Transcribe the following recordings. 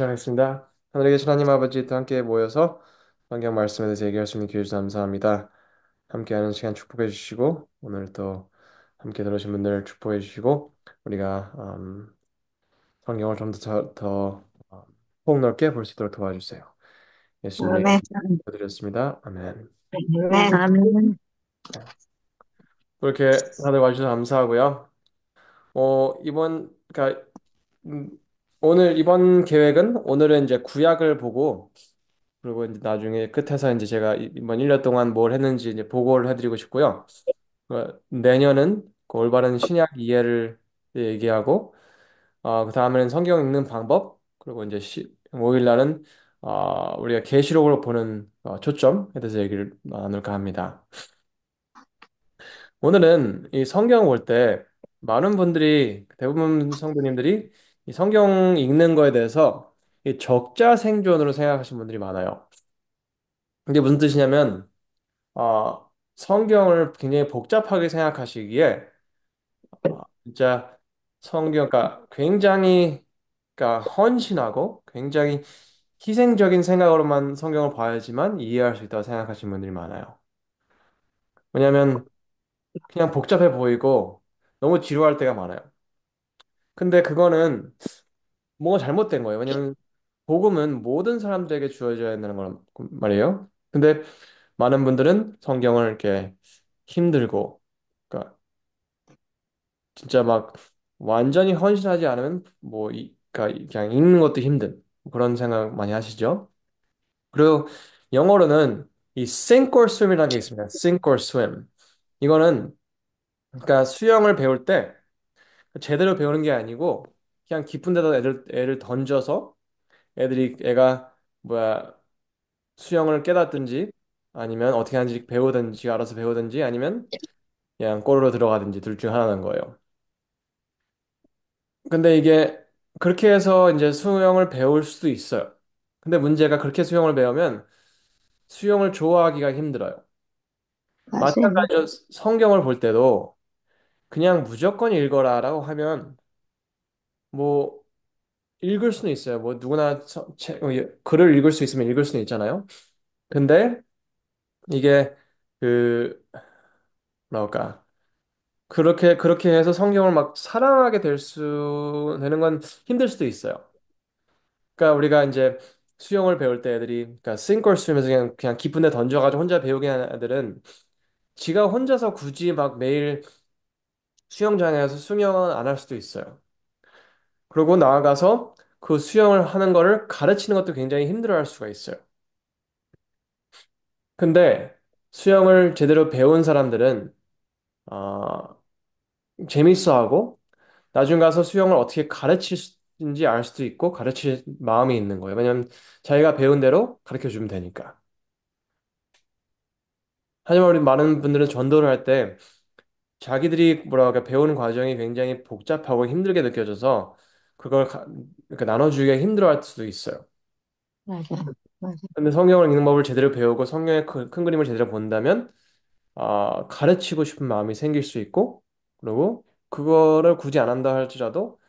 시작하겠습니다. 하늘에 계신 하나님 아버지 또 함께 모여서 성경 말씀에 대해서 얘기할 수 있는 기회 주셔서 감사합니다. 함께하는 시간 축복해 주시고 오늘 또 함께 들으신 분들 축복해 주시고 우리가 성경을 좀 더 폭넓게 볼 수 있도록 도와주세요. 예수님의 아멘. 이름으로 드렸습니다. 아멘. 아멘. 아멘. 네. 이렇게 다들 와주셔서 감사하고요. 그러니까 음, 오늘 이번 계획은 오늘은 이제 구약을 보고 그리고 이제 나중에 끝에서 이제 제가 이번 1년 동안 뭘 했는지 이제 보고를 해드리고 싶고요. 내년은 그 올바른 신약 이해를 얘기하고, 그 다음에는 성경 읽는 방법, 그리고 이제 5일 날은 우리가 계시록으로 보는 초점에 대해서 얘기를 나눌까 합니다. 오늘은 이 성경 볼 때 많은 분들이 대부분 성도님들이 이 성경 읽는 거에 대해서 이 적자생존으로 생각하시는 분들이 많아요. 이게 무슨 뜻이냐면 성경을 굉장히 복잡하게 생각하시기에 진짜 그러니까 굉장히 그러니까 헌신하고 굉장히 희생적인 생각으로만 성경을 봐야지만 이해할 수 있다고 생각하시는 분들이 많아요. 왜냐하면 그냥 복잡해 보이고 너무 지루할 때가 많아요. 근데 그거는 뭐가 잘못된 거예요. 왜냐하면 복음은 모든 사람들에게 주어져야 된다는 거 말이에요. 근데 많은 분들은 성경을 이렇게 힘들고 그러니까 진짜 막 완전히 헌신하지 않으면 그러니까 그냥 읽는 것도 힘든 그런 생각 많이 하시죠? 그리고 영어로는 이 sink or swim이라는 게 있습니다. sink or swim. 이거는 그러니까 수영을 배울 때 제대로 배우는 게 아니고 그냥 깊은 데다 애를 던져서 애가 뭐야 수영을 깨닫든지 아니면 어떻게 하는지 배우든지 알아서 배우든지 아니면 그냥 골로 들어가든지 둘 중 하나는 거예요. 근데 이게 그렇게 해서 이제 수영을 배울 수도 있어요. 근데 문제가 그렇게 수영을 배우면 수영을 좋아하기가 힘들어요. 맞아요. 마찬가지로 성경을 볼 때도 그냥 무조건 읽어라라고 하면 뭐 읽을 수는 있어요. 뭐 누구나 글을 읽을 수 있으면 읽을 수는 있잖아요. 근데 이게 그 뭐랄까 그렇게 해서 성경을 막 사랑하게 되는 건 힘들 수도 있어요. 그러니까 우리가 이제 수영을 배울 때 애들이 그러니까 싱크를 쓰면서 그냥 깊은 데 던져가지고 혼자 배우게 하는 애들은 지가 혼자서 굳이 막 매일 수영장에 가서 수영은 안 할 수도 있어요. 그리고 나아가서 그 수영을 하는 거를 가르치는 것도 굉장히 힘들어할 수가 있어요. 근데 수영을 제대로 배운 사람들은 어, 재밌어하고 나중 가서 수영을 어떻게 가르치는지 알 수도 있고 가르칠 마음이 있는 거예요. 왜냐면 자기가 배운 대로 가르쳐 주면 되니까. 하지만 우리 많은 분들은 전도를 할 때 자기들이 뭐랄까 배우는 과정이 굉장히 복잡하고 힘들게 느껴져서 이렇게 나눠주기가 힘들어할 수도 있어요. 맞아요. 맞아요. 근데 성경을 읽는 법을 제대로 배우고 성경의 큰 그림을 제대로 본다면 가르치고 싶은 마음이 생길 수 있고 그리고 그거를 굳이 안 한다 할지라도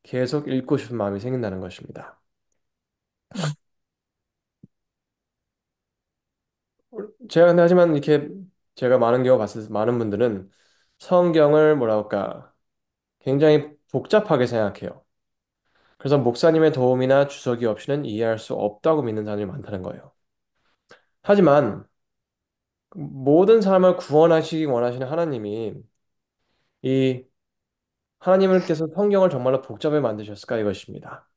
계속 읽고 싶은 마음이 생긴다는 것입니다. 제가 근데 하지만 이렇게 제가 많은 경우 봤을 때 많은 분들은 성경을 뭐랄까 굉장히 복잡하게 생각해요. 그래서 목사님의 도움이나 주석이 없이는 이해할 수 없다고 믿는 사람이 많다는 거예요. 하지만 모든 사람을 구원하시기 원하시는 하나님이 이 하나님께서 성경을 정말로 복잡하게 만드셨을까 이것입니다.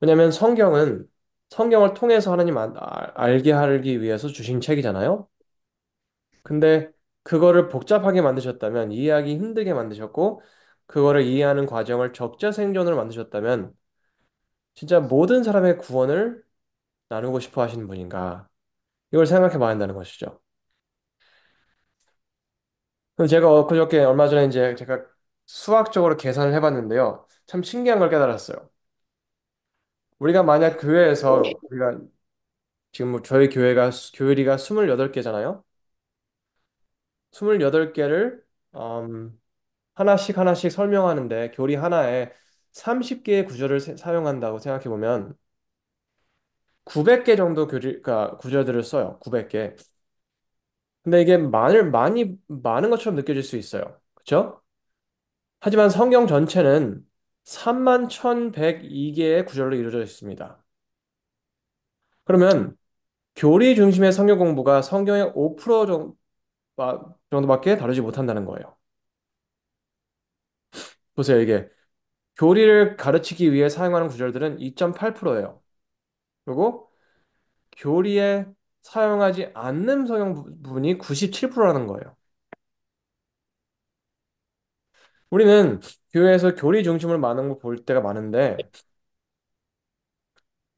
왜냐하면 성경은 성경을 통해서 하나님 알게 하기 위해서 주신 책이잖아요. 근데 그거를 복잡하게 만드셨다면 이해하기 힘들게 만드셨고 그거를 이해하는 과정을 적자생존으로 만드셨다면 진짜 모든 사람의 구원을 나누고 싶어 하시는 분인가? 이걸 생각해 봐야 한다는 것이죠. 그럼 제가 그저께 얼마 전에 이제 제가 수학적으로 계산을 해봤는데요. 참 신기한 걸 깨달았어요. 우리가 만약 교회에서 우리가 지금 뭐 저희 교회가 28개잖아요. 28개를 하나씩 하나씩 설명하는데 교리 하나에 30개의 구절을 사용한다고 생각해 보면 900개 정도 그러니까 구절들을 써요. 900개. 근데 이게 많이 많은 것처럼 느껴질 수 있어요. 그렇죠? 하지만 성경 전체는 31,102개의 구절로 이루어져 있습니다. 그러면 교리 중심의 성경 공부가 성경의 5% 정도밖에 다루지 못한다는 거예요. 보세요, 이게 교리를 가르치기 위해 사용하는 구절들은 2.8%예요. 그리고 교리에 사용하지 않는 성경 부분이 97%라는 거예요. 우리는 교회에서 교리 중심으로 많은 걸 볼 때가 많은데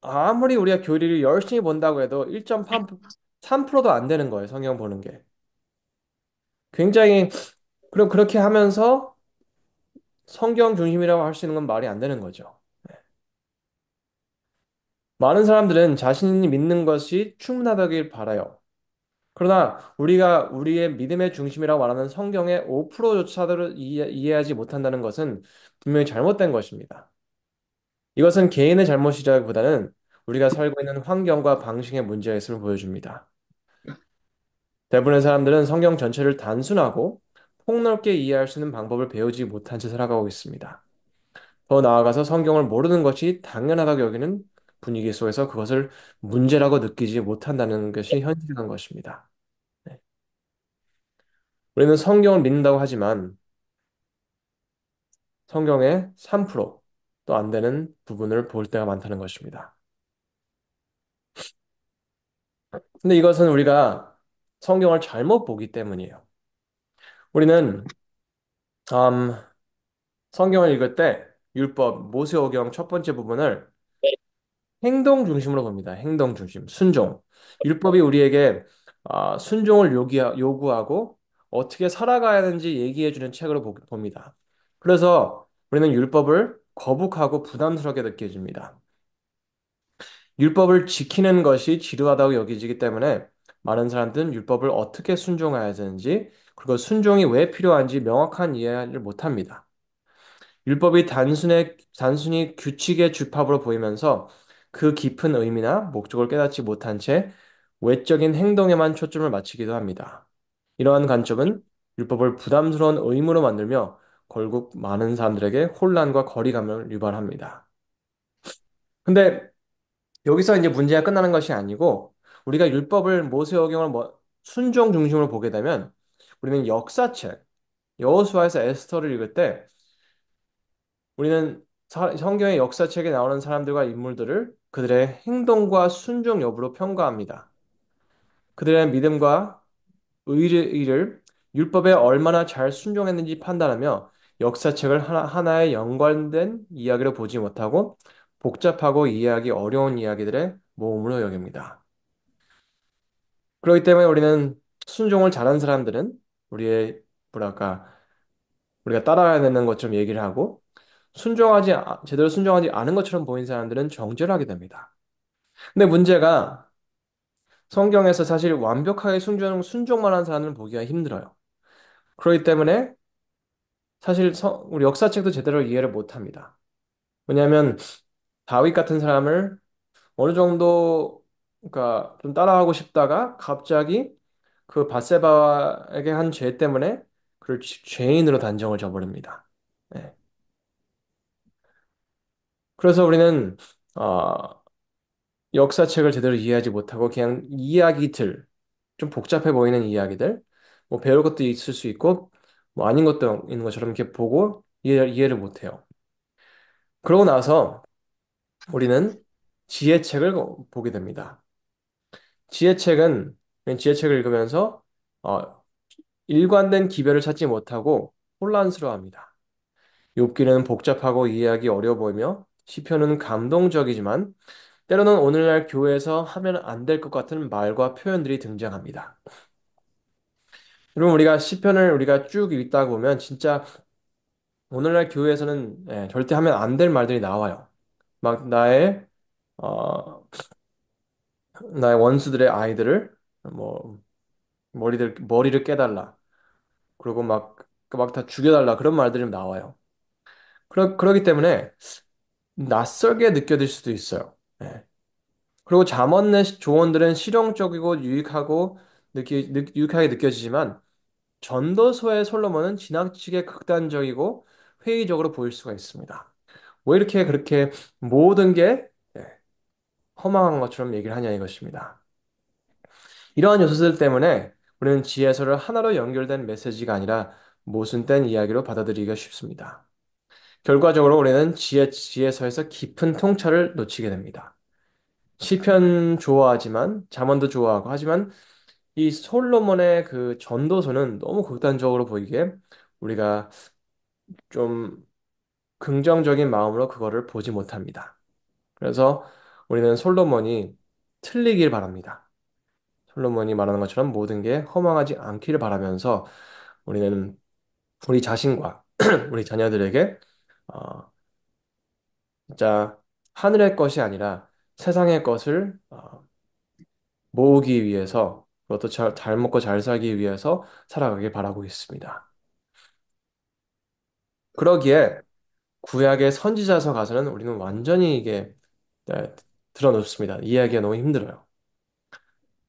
아무리 우리가 교리를 열심히 본다고 해도 1.3%도 안 되는 거예요. 성경 보는 게. 굉장히 그럼 그렇게 하면서 성경 중심이라고 할 수 있는 건 말이 안 되는 거죠. 많은 사람들은 자신이 믿는 것이 충분하다길 바라요. 그러나 우리가 우리의 믿음의 중심이라고 말하는 성경의 5%조차도 이해하지 못한다는 것은 분명히 잘못된 것입니다. 이것은 개인의 잘못이라기보다는 우리가 살고 있는 환경과 방식의 문제가 있음을 보여줍니다. 대부분의 사람들은 성경 전체를 단순하고 폭넓게 이해할 수 있는 방법을 배우지 못한 채 살아가고 있습니다. 더 나아가서 성경을 모르는 것이 당연하다고 여기는 분위기 속에서 그것을 문제라고 느끼지 못한다는 것이 현실인 것입니다. 네. 우리는 성경을 믿는다고 하지만 성경의 3%도 안 되는 부분을 볼 때가 많다는 것입니다. 근데 이것은 우리가 성경을 잘못 보기 때문이에요. 우리는 음, 성경을 읽을 때 율법, 모세오경 첫 번째 부분을 행동 중심으로 봅니다. 행동 중심, 순종. 율법이 우리에게 순종을 요구하고 어떻게 살아가야 하는지 얘기해주는 책으로 봅니다. 그래서 우리는 율법을 거북하고 부담스럽게 느껴집니다. 율법을 지키는 것이 지루하다고 여기지기 때문에 많은 사람들은 율법을 어떻게 순종해야 되는지 그리고 순종이 왜 필요한지 명확한 이해를 못합니다. 율법이 단순히 규칙의 주팝으로 보이면서 그 깊은 의미나 목적을 깨닫지 못한 채 외적인 행동에만 초점을 맞추기도 합니다. 이러한 관점은 율법을 부담스러운 의무로 만들며 결국 많은 사람들에게 혼란과 거리감을 유발합니다. 근데 여기서 이제 문제가 끝나는 것이 아니고 우리가 율법을 모세오경을 순종 중심으로 보게 되면 우리는 역사책, 여호수아에서 에스더를 읽을 때 우리는 성경의 역사책에 나오는 사람들과 인물들을 그들의 행동과 순종 여부로 평가합니다. 그들의 믿음과 의를 율법에 얼마나 잘 순종했는지 판단하며 역사책을 하나의 연관된 이야기로 보지 못하고 복잡하고 이해하기 어려운 이야기들의 모음으로 여깁니다. 그렇기 때문에 우리는 순종을 잘하는 사람들은 우리의 뭐랄까 우리가 따라야 되는 것처럼 얘기를 하고 제대로 순종하지 않은 것처럼 보이는 사람들은 정죄를 하게 됩니다. 근데 문제가 성경에서 사실 완벽하게 순종만 하는 사람을 보기가 힘들어요. 그렇기 때문에 사실 우리 역사책도 제대로 이해를 못 합니다. 왜냐하면 다윗 같은 사람을 어느 정도 그러니까 좀 따라하고 싶다가 갑자기 그 밧세바에게 한 죄 때문에 그를 죄인으로 단정을 져버립니다. 네. 그래서 우리는 어, 역사책을 제대로 이해하지 못하고 그냥 이야기들, 좀 복잡해 보이는 이야기들, 뭐 배울 것도 있을 수 있고 뭐 아닌 것도 있는 것처럼 이렇게 보고 이해를 못해요. 그러고 나서 우리는 지혜책을 보게 됩니다. 지혜책은 지혜책을 읽으면서 어, 일관된 기별을 찾지 못하고 혼란스러워합니다. 욥기는 복잡하고 이해하기 어려워 보이며 시편은 감동적이지만 때로는 오늘날 교회에서 하면 안 될 것 같은 말과 표현들이 등장합니다. 여러분 우리가 시편을 우리가 쭉 읽다 보면 진짜 오늘날 교회에서는 절대 하면 안 될 말들이 나와요. 막 어, 나의 원수들의 아이들을 뭐 머리를 깨달라. 그리고 막 다 죽여달라 그런 말들이 나와요. 그러기 때문에 낯설게 느껴질 수도 있어요. 예. 그리고 잠언의 조언들은 실용적이고 유익하게 느껴지지만 전도서의 솔로몬은 지나치게 극단적이고 회의적으로 보일 수가 있습니다. 왜 이렇게 그렇게 모든 게 예, 허망한 것처럼 얘기를 하냐 이것입니다. 이러한 요소들 때문에 우리는 지혜서를 하나로 연결된 메시지가 아니라 모순된 이야기로 받아들이기가 쉽습니다. 결과적으로 우리는 지혜서에서 깊은 통찰을 놓치게 됩니다. 시편 좋아하지만 잠언도 좋아하고 하지만 이 솔로몬의 그 전도서는 너무 극단적으로 보이게 우리가 좀 긍정적인 마음으로 그거를 보지 못합니다. 그래서 우리는 솔로몬이 틀리길 바랍니다. 솔로몬이 말하는 것처럼 모든 게 허망하지 않기를 바라면서 우리는 우리 자신과 우리 자녀들에게 어, 진짜 하늘의 것이 아니라 세상의 것을 모으기 위해서 그것도 잘 먹고 잘 살기 위해서 살아가길 바라고 있습니다. 그러기에 구약의 선지자서 가서는 우리는 완전히 이게 네, 드러놓습니다. 이해하기가 너무 힘들어요.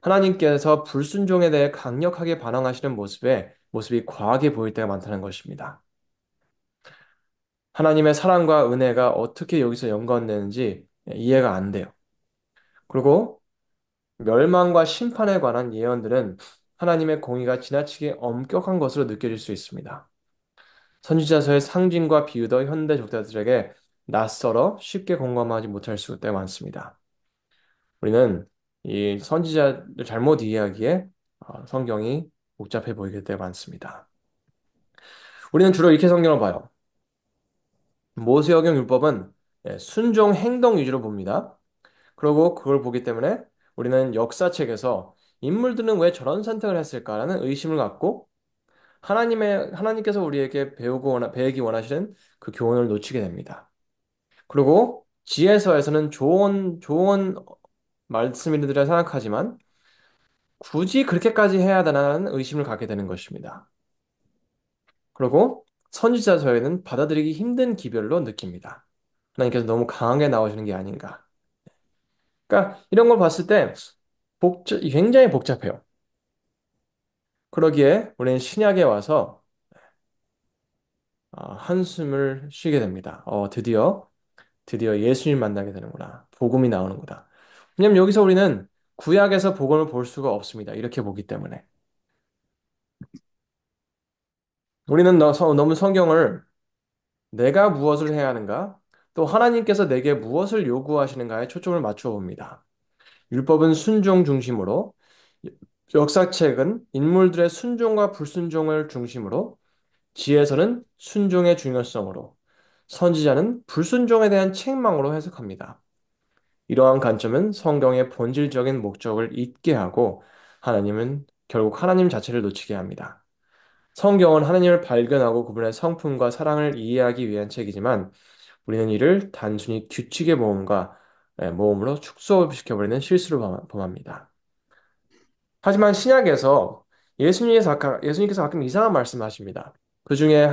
하나님께서 불순종에 대해 강력하게 반항하시는 모습이 과하게 보일 때가 많다는 것입니다. 하나님의 사랑과 은혜가 어떻게 여기서 연관되는지 이해가 안 돼요. 그리고 멸망과 심판에 관한 예언들은 하나님의 공의가 지나치게 엄격한 것으로 느껴질 수 있습니다. 선지자서의 상징과 비유도 현대 독자들에게 낯설어 쉽게 공감하지 못할 수가 많습니다. 우리는 이 선지자를 잘못 이해하기에 성경이 복잡해 보이게 때가 많습니다. 우리는 주로 이렇게 성경을 봐요. 모세오경 율법은 순종 행동 위주로 봅니다. 그리고 그걸 보기 때문에 우리는 역사책에서 인물들은 왜 저런 선택을 했을까라는 의심을 갖고 하나님께서 우리에게 배우기 원하시는 그 교훈을 놓치게 됩니다. 그리고 지혜서에서는 좋은 말씀이라 생각하지만 굳이 그렇게까지 해야 되나라는 의심을 갖게 되는 것입니다. 그리고 선지자서에는 받아들이기 힘든 기별로 느낍니다. 하나님께서 너무 강하게 나오시는 게 아닌가. 그러니까 이런 걸 봤을 때 굉장히 복잡해요. 그러기에 우리는 신약에 와서 한숨을 쉬게 됩니다. 드디어 예수님 만나게 되는구나. 복음이 나오는구나. 왜냐면 여기서 우리는 구약에서 복음을 볼 수가 없습니다. 이렇게 보기 때문에. 우리는 너무 성경을 내가 무엇을 해야 하는가? 또 하나님께서 내게 무엇을 요구하시는가에 초점을 맞추어 봅니다. 율법은 순종 중심으로, 역사책은 인물들의 순종과 불순종을 중심으로, 지혜서는 순종의 중요성으로, 선지자는 불순종에 대한 책망으로 해석합니다. 이러한 관점은 성경의 본질적인 목적을 잊게 하고 하나님은 결국 하나님 자체를 놓치게 합니다. 성경은 하나님을 발견하고 그분의 성품과 사랑을 이해하기 위한 책이지만 우리는 이를 단순히 규칙의 모험으로 축소시켜버리는 실수를 범합니다. 하지만 신약에서 예수님께서 가끔 이상한 말씀을 하십니다. 그 중에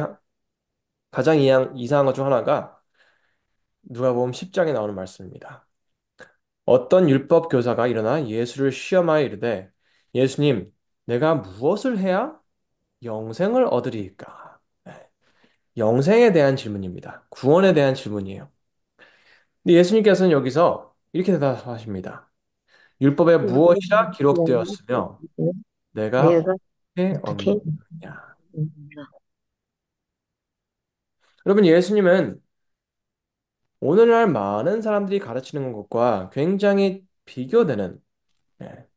가장 이상한 것 중 하나가 누가복음 10장에 나오는 말씀입니다. 어떤 율법 교사가 일어나 예수를 시험하여 이르되 예수님, 내가 무엇을 해야 영생을 얻으리이까? 네, 영생에 대한 질문입니다. 구원에 대한 질문이에요. 근데 예수님께서는 여기서 이렇게 대답하십니다. 율법에 무엇이라 기록되었으며 내가 내가 어떻게 어떻게 얻느냐. 여러분, 예수님은 오늘날 많은 사람들이 가르치는 것과 굉장히 비교되는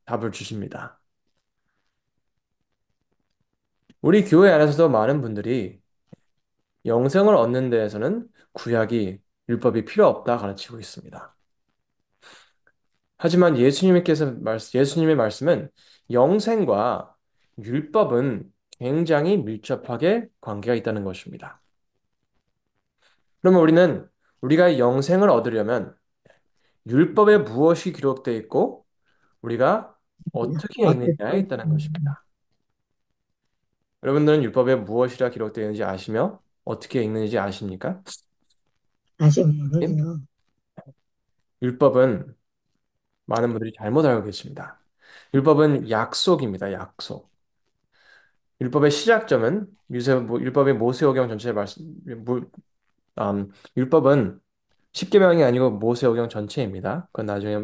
답을 주십니다. 우리 교회 안에서도 많은 분들이 영생을 얻는 데에서는 율법이 필요 없다 가르치고 있습니다. 하지만 예수님의 말씀은 영생과 율법은 굉장히 밀접하게 관계가 있다는 것입니다. 그러면 우리가 영생을 얻으려면 율법에 무엇이 기록되어 있고 우리가 어떻게 읽느냐에 어떻게 있다는 것입니다. 여러분들은 율법에 무엇이라 기록되어 있는지 아시며 어떻게 읽는지 아십니까? 아직 모르죠. 율법은 많은 분들이 잘못 알고 계십니다. 율법은 약속입니다. 약속. 율법의 시작점은 율법의 모세오경 전체의 율법은 10계명이 아니고 모세오경 전체입니다. 그건 나중에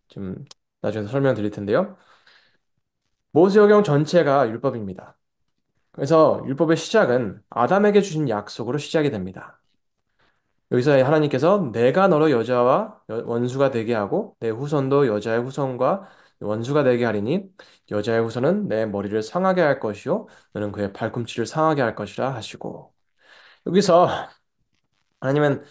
좀 나중에 설명드릴 텐데요. 모세오경 전체가 율법입니다. 그래서 율법의 시작은 아담에게 주신 약속으로 시작이 됩니다. 여기서 하나님께서 내가 너로 여자와 원수가 되게 하고 내 후손도 여자의 후손과 원수가 되게 하리니 여자의 후손은 내 머리를 상하게 할 것이요 너는 그의 발꿈치를 상하게 할 것이라 하시고 여기서 하나님은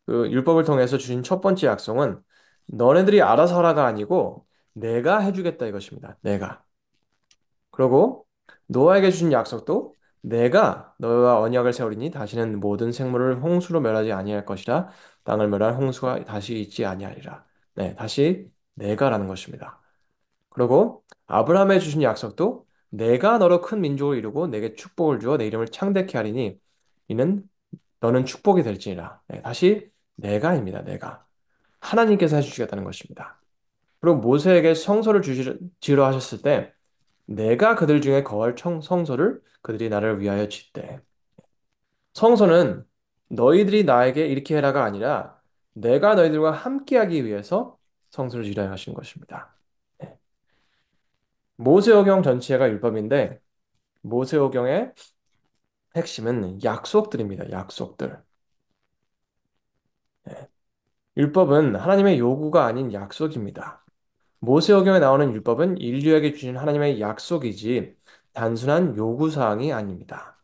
그 율법을 통해서 주신 첫 번째 약속은 너네들이 알아서 하라가 아니고 내가 해주겠다 이것입니다. 내가. 그리고 노아에게 주신 약속도 내가 너와 언약을 세우리니 다시는 모든 생물을 홍수로 멸하지 아니할 것이라 땅을 멸할 홍수가 다시 있지 아니하리라. 네, 다시 내가라는 것입니다. 그리고 아브라함에 주신 약속도 내가 너로 큰 민족을 이루고 내게 축복을 주어 내 이름을 창대케 하리니 이는 너는 축복이 될지니라. 네, 다시 내가입니다. 내가. 하나님께서 해주시겠다는 것입니다. 그리고 모세에게 성소를 지으러 하셨을 때 내가 그들 중에 거할 성소를 그들이 나를 위하여 짓되 성소는 너희들이 나에게 이렇게 해라가 아니라 내가 너희들과 함께하기 위해서 성소를 지으려 하신 것입니다. 네. 모세오경 전체가 율법인데 모세오경의 핵심은 약속들입니다. 약속들. 네. 율법은 하나님의 요구가 아닌 약속입니다. 모세오경에 나오는 율법은 인류에게 주신 하나님의 약속이지 단순한 요구사항이 아닙니다.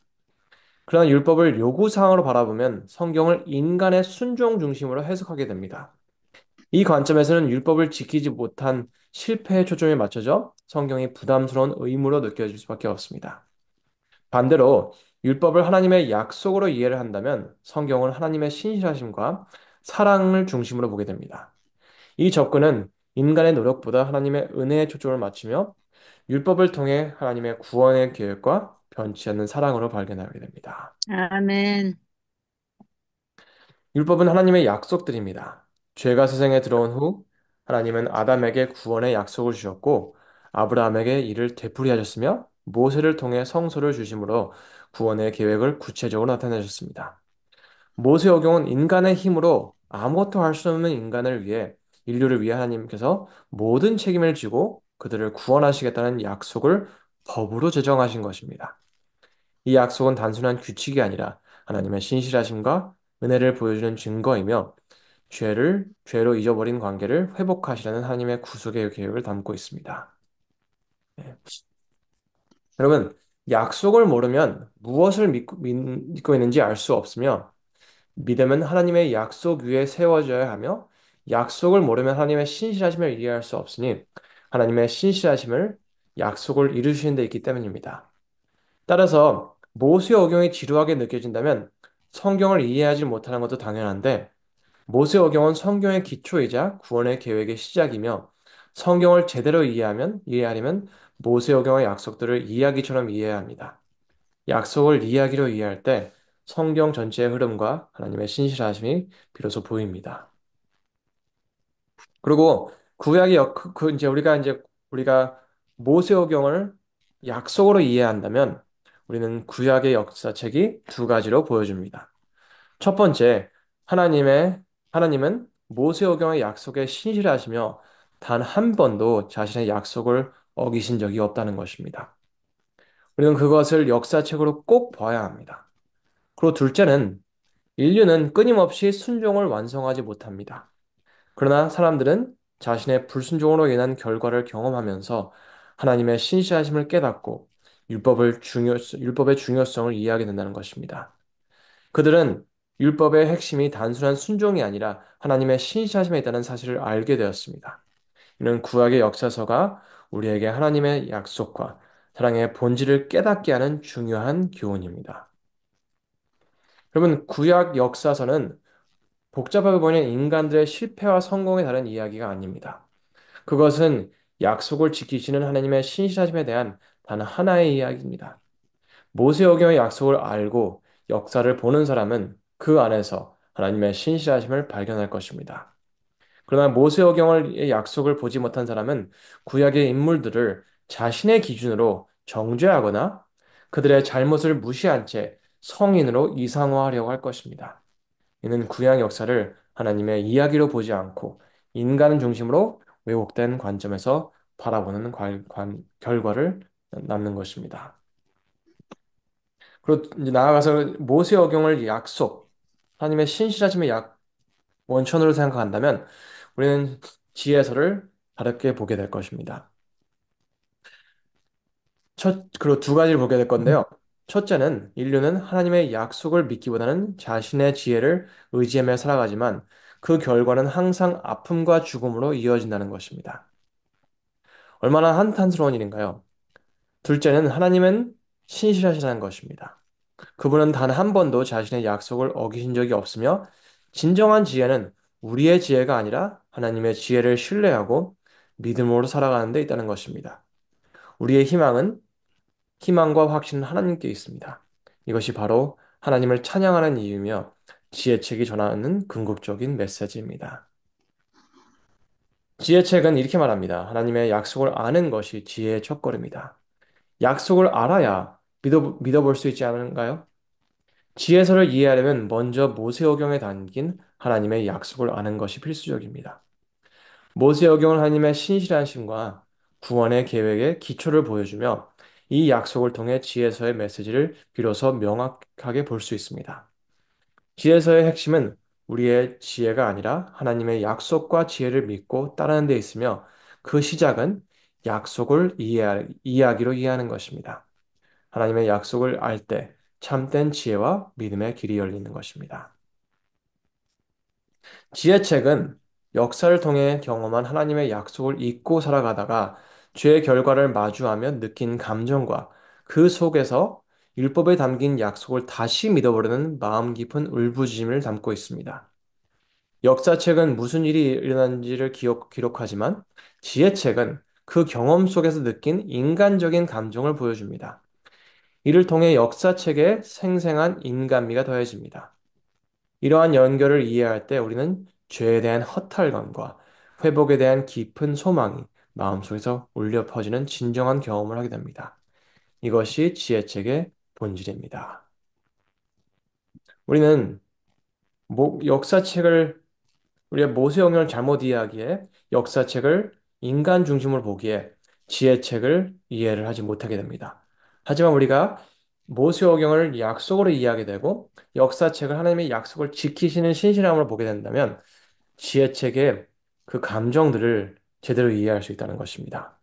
그러나 율법을 요구사항으로 바라보면 성경을 인간의 순종 중심으로 해석하게 됩니다. 이 관점에서는 율법을 지키지 못한 실패에 초점이 맞춰져 성경이 부담스러운 의무로 느껴질 수밖에 없습니다. 반대로 율법을 하나님의 약속으로 이해를 한다면 성경은 하나님의 신실하심과 사랑을 중심으로 보게 됩니다. 이 접근은 인간의 노력보다 하나님의 은혜에 초점을 맞추며 율법을 통해 하나님의 구원의 계획과 변치 않는 사랑으로 발견하게 됩니다. 아멘. 율법은 하나님의 약속들입니다. 죄가 세상에 들어온 후 하나님은 아담에게 구원의 약속을 주셨고 아브라함에게 이를 되풀이하셨으며 모세를 통해 성소를 주심으로 구원의 계획을 구체적으로 나타내셨습니다. 모세 오경은 인간의 힘으로 아무것도 할 수 없는 인간을 위해 인류를 위해 하나님께서 모든 책임을 지고 그들을 구원하시겠다는 약속을 법으로 제정하신 것입니다. 이 약속은 단순한 규칙이 아니라 하나님의 신실하심과 은혜를 보여주는 증거이며 죄로 잊어버린 관계를 회복하시려는 하나님의 구속의 계획을 담고 있습니다. 네. 여러분, 약속을 모르면 무엇을 믿고 있는지 알 수 없으며 믿음은 하나님의 약속 위에 세워져야 하며 약속을 모르면 하나님의 신실하심을 이해할 수 없으니 하나님의 신실하심을 약속을 이루시는 데 있기 때문입니다. 따라서 모세 어경이 지루하게 느껴진다면 성경을 이해하지 못하는 것도 당연한데 모세 어경은 성경의 기초이자 구원의 계획의 시작이며 성경을 제대로 이해하려면 모세 어경의 약속들을 이야기처럼 이해해야 합니다. 약속을 이야기로 이해할 때 성경 전체의 흐름과 하나님의 신실하심이 비로소 보입니다. 그리고 구약의 이제 우리가 모세오경을 약속으로 이해한다면 우리는 구약의 역사책이 두 가지로 보여줍니다. 첫 번째, 하나님은 모세오경의 약속에 신실하시며 단 한 번도 자신의 약속을 어기신 적이 없다는 것입니다. 우리는 그것을 역사책으로 꼭 봐야 합니다. 그리고 둘째는 인류는 끊임없이 순종을 완성하지 못합니다. 그러나 사람들은 자신의 불순종으로 인한 결과를 경험하면서 하나님의 신실하심을 깨닫고 율법의 중요성을 이해하게 된다는 것입니다. 그들은 율법의 핵심이 단순한 순종이 아니라 하나님의 신실하심에 있다는 사실을 알게 되었습니다. 이는 구약의 역사서가 우리에게 하나님의 약속과 사랑의 본질을 깨닫게 하는 중요한 교훈입니다. 여러분, 구약 역사서는 복잡하게 보이는 인간들의 실패와 성공에 다른 이야기가 아닙니다. 그것은 약속을 지키시는 하나님의 신실하심에 대한 단 하나의 이야기입니다. 모세오경의 약속을 알고 역사를 보는 사람은 그 안에서 하나님의 신실하심을 발견할 것입니다. 그러나 모세오경의 약속을 보지 못한 사람은 구약의 인물들을 자신의 기준으로 정죄하거나 그들의 잘못을 무시한 채 성인으로 이상화하려고 할 것입니다. 이는 구약 역사를 하나님의 이야기로 보지 않고 인간 중심으로 왜곡된 관점에서 바라보는 결과를 낳는 것입니다. 그리고 이제 나아가서 모세오경을 하나님의 신실하심의 원천으로 생각한다면 우리는 지혜서를 다르게 보게 될 것입니다. 그리고 두 가지를 보게 될 건데요. 첫째는 인류는 하나님의 약속을 믿기보다는 자신의 지혜를 의지하며 살아가지만 그 결과는 항상 아픔과 죽음으로 이어진다는 것입니다. 얼마나 한탄스러운 일인가요? 둘째는 하나님은 신실하시다는 것입니다. 그분은 단 한 번도 자신의 약속을 어기신 적이 없으며 진정한 지혜는 우리의 지혜가 아니라 하나님의 지혜를 신뢰하고 믿음으로 살아가는 데 있다는 것입니다. 우리의 희망과 확신은 하나님께 있습니다. 이것이 바로 하나님을 찬양하는 이유며 지혜책이 전하는 궁극적인 메시지입니다. 지혜책은 이렇게 말합니다. 하나님의 약속을 아는 것이 지혜의 첫걸음이다. 약속을 알아야 믿어볼 수 있지 않은가요? 지혜서를 이해하려면 먼저 모세오경에 담긴 하나님의 약속을 아는 것이 필수적입니다. 모세오경은 하나님의 신실하심과 구원의 계획의 기초를 보여주며 이 약속을 통해 지혜서의 메시지를 비로소 명확하게 볼 수 있습니다. 지혜서의 핵심은 우리의 지혜가 아니라 하나님의 약속과 지혜를 믿고 따르는 데 있으며 그 시작은 약속을 이해하기로 이해하는 것입니다. 하나님의 약속을 알 때 참된 지혜와 믿음의 길이 열리는 것입니다. 지혜책은 역사를 통해 경험한 하나님의 약속을 잊고 살아가다가 죄의 결과를 마주하며 느낀 감정과 그 속에서 율법에 담긴 약속을 다시 믿어버리는 마음 깊은 울부짖음을 담고 있습니다. 역사책은 무슨 일이 일어난지를 기록하지만 지혜책은 그 경험 속에서 느낀 인간적인 감정을 보여줍니다. 이를 통해 역사책에 생생한 인간미가 더해집니다. 이러한 연결을 이해할 때 우리는 죄에 대한 허탈감과 회복에 대한 깊은 소망이 마음속에서 울려 퍼지는 진정한 경험을 하게 됩니다. 이것이 지혜책의 본질입니다. 우리는 역사책을 우리가 모세오경을 잘못 이해하기에 역사책을 인간 중심으로 보기에 지혜책을 이해를 하지 못하게 됩니다. 하지만 우리가 모세오경을 약속으로 이해하게 되고 역사책을 하나님의 약속을 지키시는 신실함으로 보게 된다면 지혜책의 그 감정들을 제대로 이해할 수 있다는 것입니다.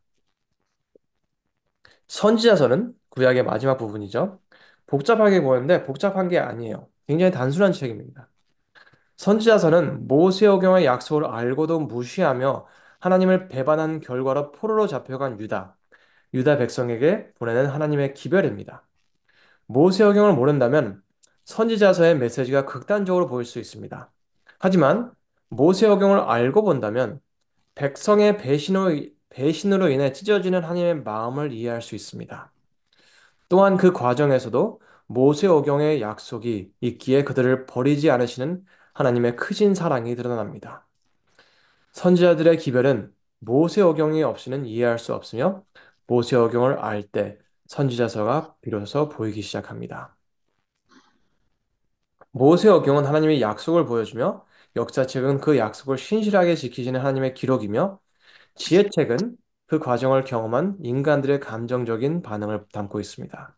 선지자서는 구약의 마지막 부분이죠. 복잡하게 보이는데 복잡한 게 아니에요. 굉장히 단순한 책입니다. 선지자서는 모세오경의 약속을 알고도 무시하며 하나님을 배반한 결과로 포로로 잡혀간 유다 백성에게 보내는 하나님의 기별입니다. 모세오경을 모른다면 선지자서의 메시지가 극단적으로 보일 수 있습니다. 하지만 모세오경을 알고 본다면 백성의 배신으로 인해 찢어지는 하나님의 마음을 이해할 수 있습니다. 또한 그 과정에서도 모세오경의 약속이 있기에 그들을 버리지 않으시는 하나님의 크신 사랑이 드러납니다. 선지자들의 기별은 모세오경이 없이는 이해할 수 없으며 모세오경을 알 때 선지자서가 비로소 보이기 시작합니다. 모세오경은 하나님의 약속을 보여주며 역사책은 그 약속을 신실하게 지키시는 하나님의 기록이며 지혜책은 그 과정을 경험한 인간들의 감정적인 반응을 담고 있습니다.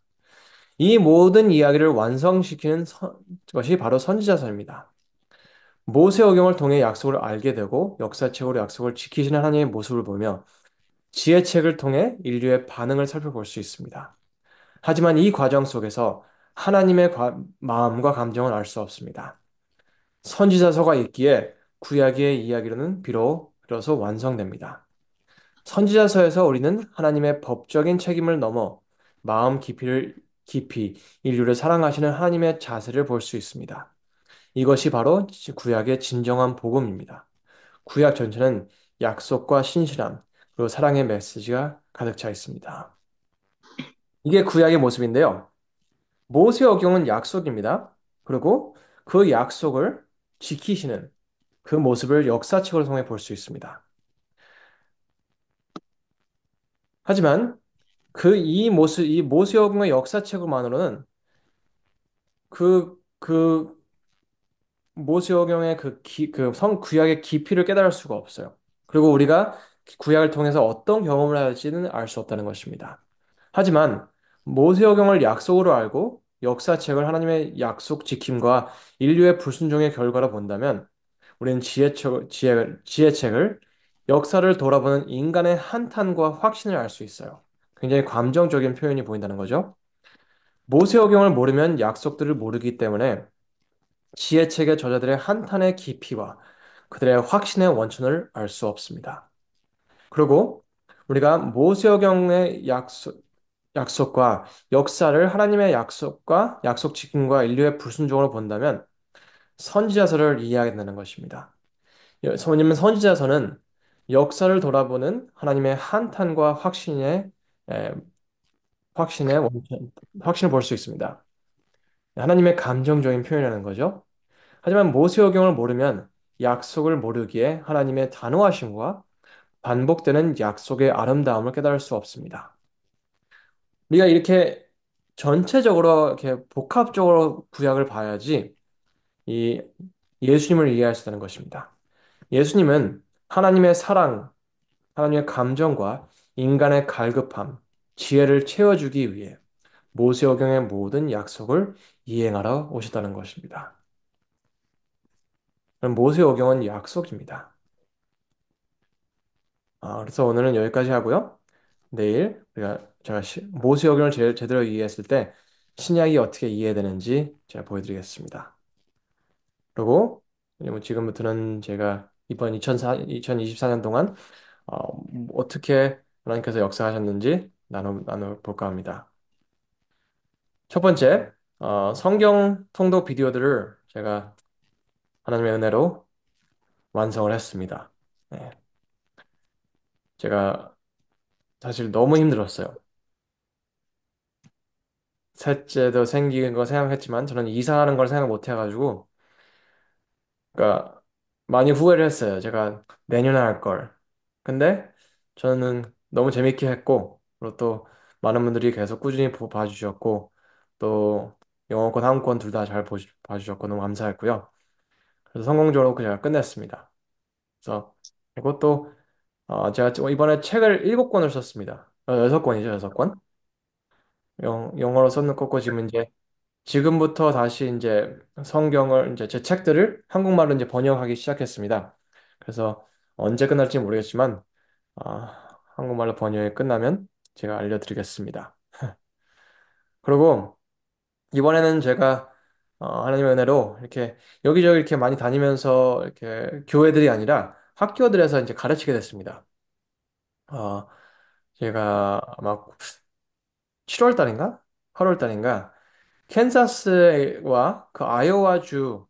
이 모든 이야기를 완성시키는 것이 바로 선지자서입니다. 모세오경을 통해 약속을 알게 되고 역사책으로 약속을 지키시는 하나님의 모습을 보며 지혜책을 통해 인류의 반응을 살펴볼 수 있습니다. 하지만 이 과정 속에서 하나님의 마음과 감정을 알 수 없습니다. 선지자서가 있기에 구약의 이야기로는 비로소 완성됩니다. 선지자서에서 우리는 하나님의 법적인 책임을 넘어 마음 깊이 인류를 사랑하시는 하나님의 자세를 볼 수 있습니다. 이것이 바로 구약의 진정한 복음입니다. 구약 전체는 약속과 신실함, 그리고 사랑의 메시지가 가득 차 있습니다. 이게 구약의 모습인데요. 모세어경은 약속입니다. 그리고 그 약속을 지키시는 그 모습을 역사책을 통해 볼 수 있습니다. 하지만 이 모세오경의 역사책만으로는 그 모세오경의 그 구약의 깊이를 깨달을 수가 없어요. 그리고 우리가 구약을 통해서 어떤 경험을 할지는 알 수 없다는 것입니다. 하지만 모세오경을 약속으로 알고 역사책을 하나님의 약속 지킴과 인류의 불순종의 결과로 본다면 우리는 지혜책을 역사를 돌아보는 인간의 한탄과 확신을 알 수 있어요. 굉장히 감정적인 표현이 보인다는 거죠. 모세오경을 모르면 약속들을 모르기 때문에 지혜책의 저자들의 한탄의 깊이와 그들의 확신의 원천을 알 수 없습니다. 그리고 우리가 모세오경의 약속과 역사를 하나님의 약속과 약속 지킴과 인류의 불순종으로 본다면 선지자서를 이해하게 되는 것입니다. 왜냐하면 선지자서는 역사를 돌아보는 하나님의 한탄과 에, 확신의 원천, 확신을 볼 수 있습니다. 하나님의 감정적인 표현이라는 거죠. 하지만 모세오경을 모르면 약속을 모르기에 하나님의 단호하심과 반복되는 약속의 아름다움을 깨달을 수 없습니다. 우리가 이렇게 전체적으로 이렇게 복합적으로 구약을 봐야지 이 예수님을 이해할 수 있다는 것입니다. 예수님은 하나님의 사랑, 하나님의 감정과 인간의 갈급함, 지혜를 채워주기 위해 모세오경의 모든 약속을 이행하러 오셨다는 것입니다. 그럼 모세오경은 약속입니다. 그래서 오늘은 여기까지 하고요. 내일 제가 모세오경을 제대로 이해했을 때 신약이 어떻게 이해되는지 제가 보여드리겠습니다. 그리고 왜냐면 지금부터는 제가 이번 2024년 동안 어, 어떻게 하나님께서 역사하셨는지 나눠볼까 합니다. 첫 번째, 성경 통독 비디오들을 제가 하나님의 은혜로 완성을 했습니다. 네, 제가 사실 너무 힘들었어요. 셋째도 생긴 거 생각했지만 저는 이사하는 걸 생각 못 해가지고 그러니까 많이 후회를 했어요. 제가 내년에 할 걸. 근데 저는 너무 재밌게 했고 그리고 또 많은 분들이 계속 꾸준히 봐주셨고 또 영어권, 한국권 둘 다 잘 봐주셨고 너무 감사했고요. 그래서 성공적으로 제가 끝냈습니다. 그래서 이것도 제가 이번에 책을 7권을 썼습니다. 6권이죠, 6권. 영어로 썼는 거고 지금부터 다시 이제 성경을 이제 제 책들을 한국말로 이제 번역하기 시작했습니다. 그래서 언제 끝날지 모르겠지만 한국말로 번역이 끝나면 제가 알려드리겠습니다. 그리고 이번에는 제가 하나님의 은혜로 이렇게 여기저기 이렇게 많이 다니면서 이렇게 교회들이 아니라 학교들에서 이제 가르치게 됐습니다. 어, 제가 아마 7월 달인가? 8월 달인가? 캔사스와 그 아이오와주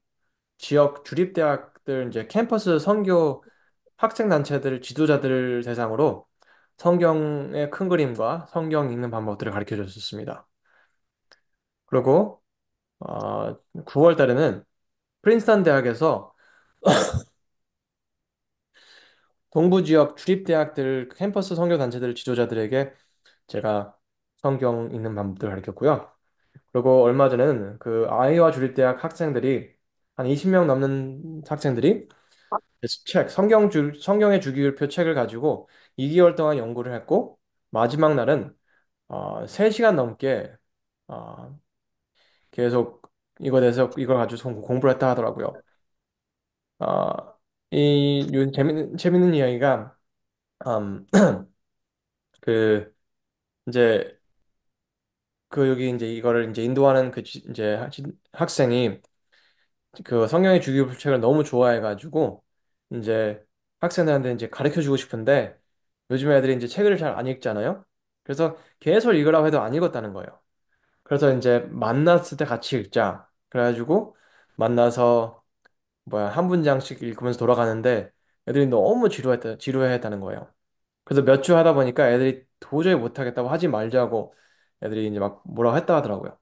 지역 주립대학들 이제 캠퍼스 선교 학생 단체들 지도자들 대상으로 성경의 큰 그림과 성경 읽는 방법들을 가르쳐 줬었습니다. 그리고 9월 달에는 프린스턴 대학에서 동부 지역 주립대학들 캠퍼스 선교 단체들 지도자들에게 제가 성경 읽는 방법들을 가르쳤고요. 그리고 얼마 전에는 그 아이오와 주립대학 학생들이 한 20명 넘는 학생들이 성경의 주기율표 책을 가지고 2개월 동안 연구를 했고, 마지막 날은 3시간 넘게 어, 계속 이걸 가지고 공부를 했다 하더라고요. 재밌는 이야기가, 음, 그, 이제, 여기 이제 이거를 이제 인도하는 이제 학생이 그 성경의 주기율표 책을 너무 좋아해가지고, 이제 학생들한테 이제 가르쳐 주고 싶은데, 요즘 애들이 이제 책을 잘 안 읽잖아요. 그래서 계속 읽으라고 해도 안 읽었다는 거예요. 그래서 이제 만났을 때 같이 읽자. 그래가지고 만나서 한 문장씩 읽으면서 돌아가는데 애들이 너무 지루해했다는 거예요. 그래서 몇 주 하다 보니까 애들이 도저히 못하겠다고 하지 말자고 애들이 이제 막 뭐라고 했다 하더라고요.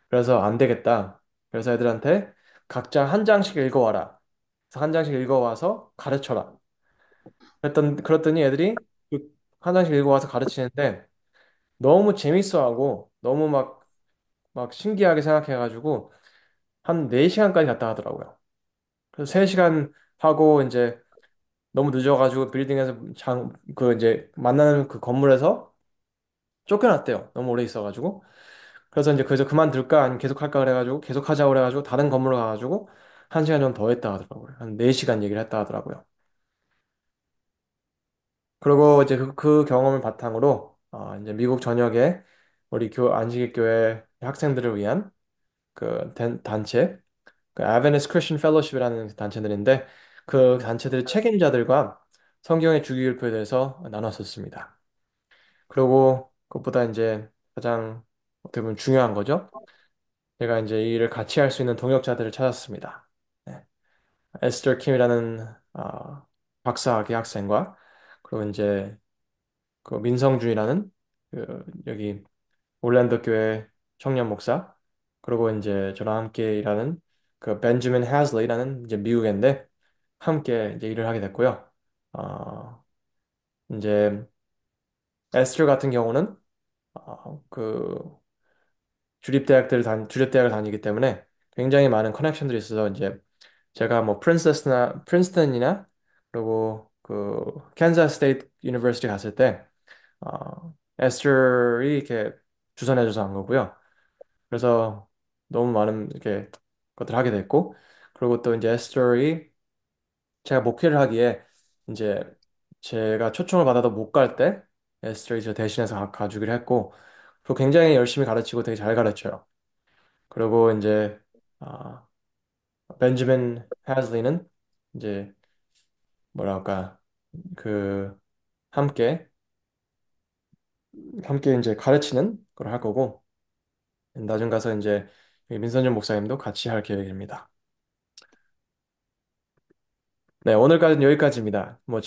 그래서 안 되겠다. 그래서 애들한테 각자 한 장씩 읽어와라. 그래서 한 장씩 읽어와서 가르쳐라. 그랬더니 애들이 그 한 장씩 읽어와서 가르치는데 너무 재밌어하고 너무 막 신기하게 생각해가지고 한 4시간까지 갔다 하더라고요. 그래서 3시간 하고 이제 너무 늦어가지고 빌딩에서 이제 만나는 그 건물에서 쫓겨났대요. 너무 오래 있어가지고. 그래서 이제 그래서 그만둘까 아니면 계속 할까 그래가지고 계속 하자고 그래가지고 다른 건물로 가가지고 1시간 좀 더 했다 하더라고요. 한 4시간 얘기를 했다 하더라고요. 그리고 이제 그 경험을 바탕으로 이제 미국 전역에 우리 안식일 교회 학생들을 위한 단체, 그 Adventist Christian Fellowship이라는 단체들인데 그 단체들의 책임자들과 성경의 주기율표에 대해서 나눴었습니다. 그리고 그것보다 이제 가장 어떻게 보면 중요한 거죠. 제가 이제 이 일을 같이 할 수 있는 동역자들을 찾았습니다. 네. 에스더 킴이라는 박사학위 학생과 그리고 이제 그 민성준이라는 여기 올랜도 교회 청년 목사 그리고 이제 저랑 함께 일하는 그 벤저민 해슬리라는 이제 미국인데 함께 이제 일을 하게 됐고요. 이제 에스터 같은 경우는 그 주립대학을 다니기 때문에 굉장히 많은 커넥션들이 있어서 이제 제가 뭐 프린스턴이나 그리고 그 캔자스 스테이트 유니버시티 갔을 때 에스터이 이렇게 주선해줘서 한 거고요. 그래서 너무 많은 이렇게 것들을 하게 됐고 그리고 또 이제 에스터이 제가 목회를 하기에 이제 제가 초청을 받아도 못 갈 때 에스터이 저 대신해서 가주기로 했고 그리고 굉장히 열심히 가르치고 되게 잘 가르쳐요. 그리고 이제 아, 벤저민 해슬리는 이제 뭐랄까 그 함께 함께 이제 가르치는 걸 할 거고 나중 가서 이제 민선준 목사님도 같이 할 계획입니다. 네, 오늘까지는 여기까지입니다. 뭐